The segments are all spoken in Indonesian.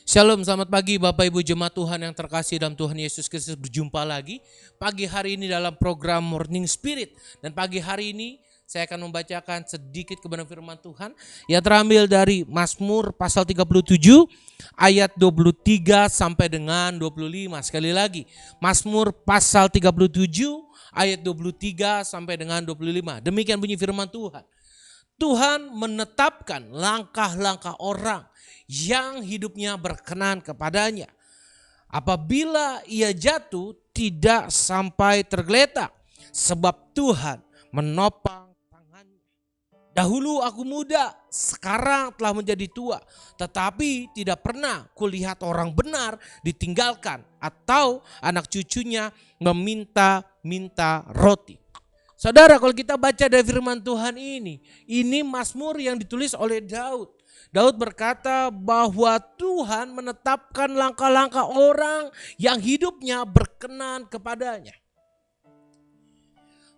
Shalom, selamat pagi Bapak Ibu Jemaat Tuhan yang terkasih dalam Tuhan Yesus Kristus. Berjumpa lagi pagi hari ini dalam program Morning Spirit. Dan pagi hari ini saya akan membacakan sedikit kebenaran firman Tuhan yang terambil dari Mazmur pasal 37 ayat 23 sampai dengan 25. Sekali lagi, Mazmur pasal 37 ayat 23 sampai dengan 25. Demikian bunyi firman Tuhan. Tuhan menetapkan langkah-langkah orang yang hidupnya berkenan kepadanya. Apabila ia jatuh, tidak sampai tergeletak, sebab Tuhan menopang tangannya. Dahulu aku muda, sekarang telah menjadi tua, tetapi tidak pernah kulihat orang benar ditinggalkan atau anak cucunya meminta-minta roti. Saudara, kalau kita baca dari firman Tuhan ini Mazmur yang ditulis oleh Daud. Daud berkata bahwa Tuhan menetapkan langkah-langkah orang yang hidupnya berkenan kepadanya.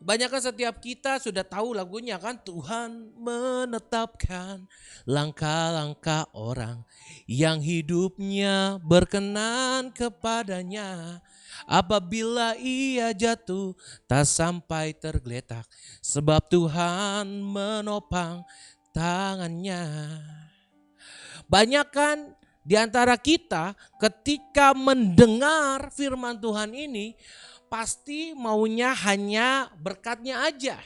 Kebanyakan setiap kita sudah tahu lagunya kan, Tuhan menetapkan langkah-langkah orang yang hidupnya berkenan kepadanya. Apabila ia jatuh tak sampai tergeletak, sebab Tuhan menopang tangannya. Banyak kan di antara kita ketika mendengar firman Tuhan ini pasti maunya hanya berkatnya aja.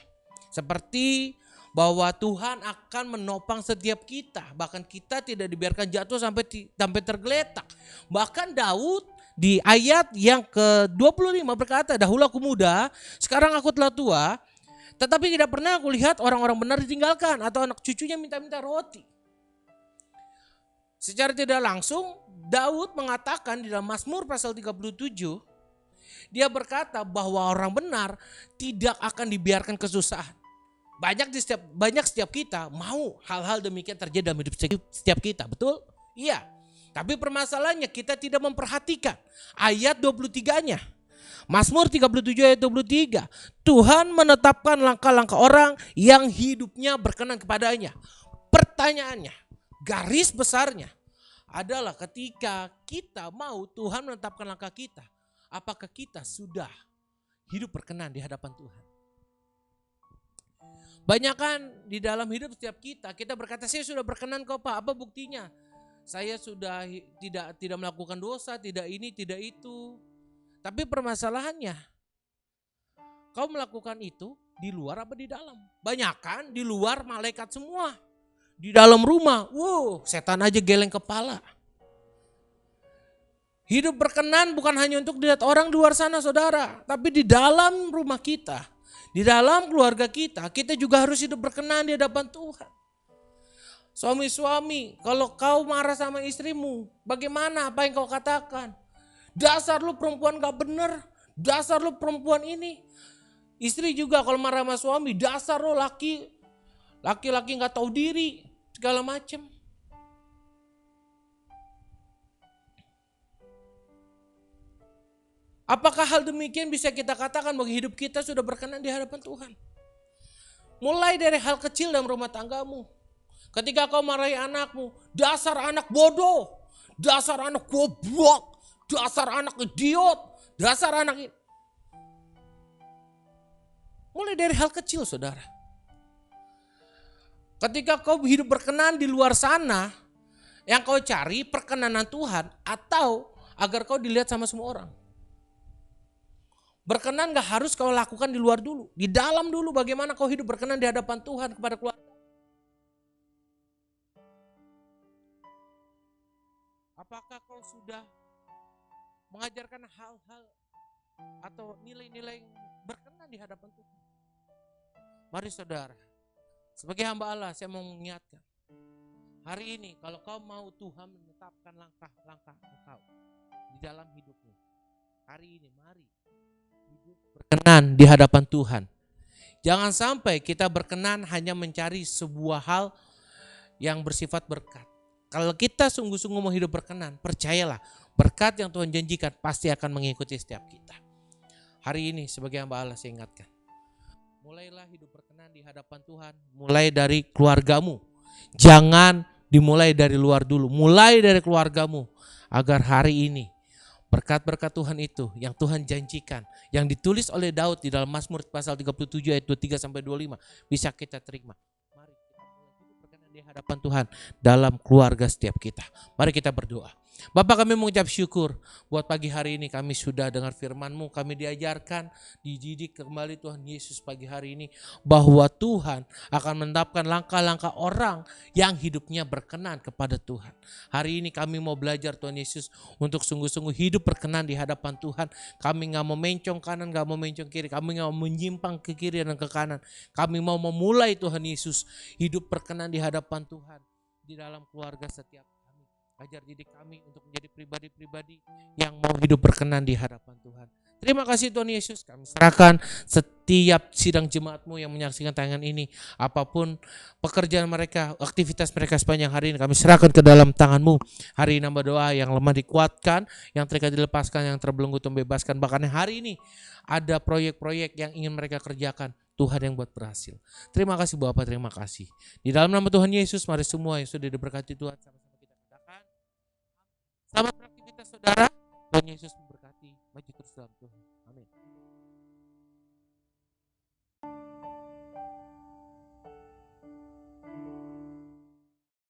Seperti bahwa Tuhan akan menopang setiap kita. Bahkan kita tidak dibiarkan jatuh sampai tergeletak. Bahkan Daud di ayat yang ke-25 berkata, dahulu aku muda, sekarang aku telah tua, tetapi tidak pernah aku lihat orang-orang benar ditinggalkan atau anak cucunya minta-minta roti. Secara tidak langsung Daud mengatakan di dalam Mazmur pasal 37, dia berkata bahwa orang benar tidak akan dibiarkan kesusahan. Banyak setiap kita mau hal-hal demikian terjadi dalam hidup setiap kita, betul? Iya. Tapi permasalahannya kita tidak memperhatikan ayat 23-nya. Mazmur 37 ayat 23. Tuhan menetapkan langkah-langkah orang yang hidupnya berkenan kepadanya. Pertanyaannya, garis besarnya adalah ketika kita mau Tuhan menetapkan langkah kita, apakah kita sudah hidup berkenan di hadapan Tuhan? Banyak kan di dalam hidup setiap kita berkata, saya sudah berkenan kok Pak, apa buktinya? Saya sudah tidak melakukan dosa, tidak ini, tidak itu. Tapi permasalahannya, kau melakukan itu di luar apa di dalam? Banyak kan di luar malaikat semua. Di dalam rumah, setan aja geleng kepala. Hidup berkenan bukan hanya untuk dilihat orang di luar sana saudara. Tapi di dalam rumah kita, di dalam keluarga kita juga harus hidup berkenan di hadapan Tuhan. Suami-suami, kalau kau marah sama istrimu, bagaimana apa yang kau katakan? Dasar lu perempuan gak bener, dasar lu perempuan ini. Istri juga kalau marah sama suami, dasar lu laki-laki gak tahu diri, segala macam. Apakah hal demikian bisa kita katakan bahwa hidup kita sudah berkenan di hadapan Tuhan? Mulai dari hal kecil dalam rumah tanggamu. Ketika kau marahi anakmu, dasar anak bodoh, dasar anak goblok, dasar anak idiot, dasar anak ini. Mulai dari hal kecil saudara. Ketika kau hidup berkenan di luar sana, yang kau cari perkenanan Tuhan atau agar kau dilihat sama semua orang. Berkenan gak harus kau lakukan di luar dulu, di dalam dulu bagaimana kau hidup berkenan di hadapan Tuhan kepada keluarga. Apakah kau sudah mengajarkan hal-hal atau nilai-nilai yang berkenan di hadapan Tuhan? Mari saudara, sebagai hamba Allah saya mau mengingatkan. Hari ini kalau kau mau Tuhan menetapkan langkah-langkah kau di dalam hidupmu. Hari ini mari hidup berkenan di hadapan Tuhan. Jangan sampai kita berkenan hanya mencari sebuah hal yang bersifat berkat. Kalau kita sungguh-sungguh mau hidup berkenan, percayalah berkat yang Tuhan janjikan pasti akan mengikuti setiap kita. Hari ini sebagai hamba Allah saya ingatkan, mulailah hidup berkenan di hadapan Tuhan, mulai dari keluargamu. Jangan dimulai dari luar dulu, mulai dari keluargamu, agar hari ini berkat-berkat Tuhan itu yang Tuhan janjikan, yang ditulis oleh Daud di dalam Mazmur pasal 37 ayat 23 sampai 25 bisa kita terima. Mari kita mulai hidup berkenan di hadapan Tuhan dalam keluarga setiap kita. Mari kita berdoa. Bapak, kami mengucap syukur buat pagi hari ini kami sudah dengar firman-Mu, kami diajarkan, dididik kembali Tuhan Yesus pagi hari ini bahwa Tuhan akan menetapkan langkah-langkah orang yang hidupnya berkenan kepada Tuhan. Hari ini kami mau belajar Tuhan Yesus untuk sungguh-sungguh hidup berkenan di hadapan Tuhan. Kami gak mau mencong kanan, gak mau mencong kiri, kami gak mau menyimpang ke kiri dan ke kanan. Kami mau memulai Tuhan Yesus hidup berkenan di hadapan Tuhan di dalam keluarga setiap kami. Ajar didik kami untuk menjadi pribadi-pribadi yang mau hidup berkenan di hadapan Tuhan. Terima kasih Tuhan Yesus, kami serahkan setiap sidang jemaat-Mu yang menyaksikan tayangan ini. Apapun pekerjaan mereka, aktivitas mereka sepanjang hari ini, kami serahkan ke dalam tangan-Mu. Hari ini hamba doa yang lemah dikuatkan, yang terikat dilepaskan, yang terbelenggu membebaskan. Bahkan hari ini ada proyek-proyek yang ingin mereka kerjakan, Tuhan yang buat berhasil. Terima kasih Bapak, terima kasih. Di dalam nama Tuhan Yesus, mari semua yang sudah diberkati Tuhan sama-sama kita katakan, selamat beraktivitas saudara. Tuhan Yesus memberkati. Maju terus dalam Tuhan. Amin.